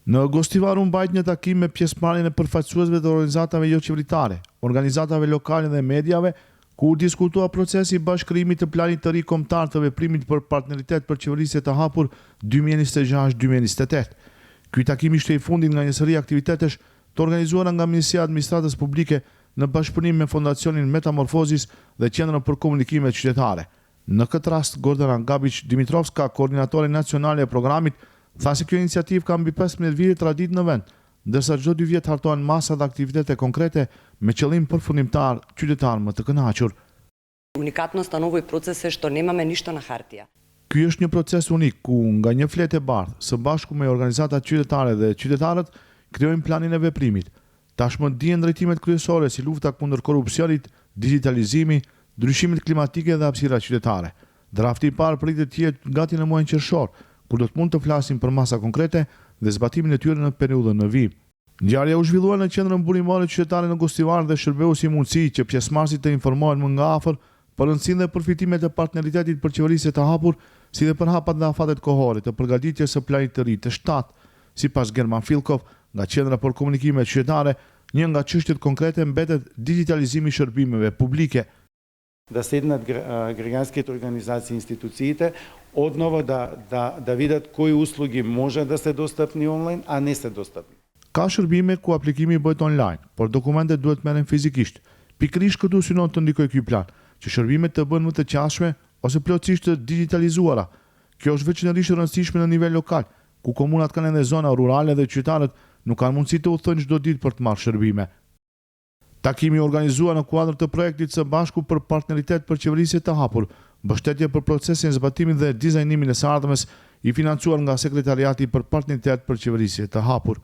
Në Gostivar u mbajt një takim me pjesëmarrjen e përfaqësuesve të organizatave jo qeveritare, organizatave lokale dhe mediave, ku u diskutua procesi i bashkërimit të planit të ri kombëtar të veprimit për partneritet për qeverisje të hapur 2026-2028. Ky takim ishte i fundit nga një seri aktivitetesh të organizuara nga Ministria e Administratës Publike në bashkëpunim me Fondacionin Metamorfozis dhe Qendrën për Komunikime Qytetare. Në këtë rast, Gordana Gabić-Dimitrovska, koordinatore nacionale e programit, tha se kjo iniciativë ka mbi 15 vite tradit në vend, ndërsa çdo 2 vjet hartohen masa dhe aktivitete konkrete me qëllim përfundimtar qytetar më të kënaqur. Unikatноста на овој процес е што немаме ништо на хартија. Ky është një proces unik ku nga një fletë e bardhë, së bashku me organizatat qytetare dhe qytetarët krijojnë planin e veprimit. Tashmë dihen drejtimet kryesore si lufta kundër korrupsionit, digitalizimi, ndryshimit klimatike dhe hapësira qytetare. Drafti i parë pritet të jetë gati në muajin qershor, kur do të mund të flasim për masa konkrete dhe zbatimin e tyre në periudhën në vijim. Ngjarja u zhvillua në qendrën burimore qytetare në Gostivar dhe shërbeu si mundësi që pjesëmarrësit të informohen më nga afër për rëndësinë dhe përfitimet e partneritetit për qeverisje të hapur, si dhe për hapat dhe afatet kohore të përgatitjes së planit të ri të shtatë. Sipas German Filkov, nga Qendra për Komunikime Qytetare, një nga çështjet konkrete mbetet digitalizimi i shërbimeve publike. Да седнат граѓанските организации и институциите, одново да видат кои услуги може да се достапни онлайн, а не се достапни. Ka shërbime ku aplikimi bëhet online, por dokumentet duhet merren fizikisht. Pikërisht këtu synon të ndikojë ky plan, që shërbimet të bëhen më të qasshme ose plotësisht të digitalizuara. Kjo është veçanërisht e rëndësishme në nivel lokal, ku komunat kanë edhe zona rurale dhe qytetarët nuk kanë mundësi të udhëtojnë çdo ditë për të marrë shërbime. Takimi organizuar në kuadër të projektit së bashku për partneritet për qeverisje të hapur, mbështetje për procesin e zbatimit dhe dizajnimin e së ardhmes, i financuar nga Sekretariati për Partneritet për Qeverisje të Hapur.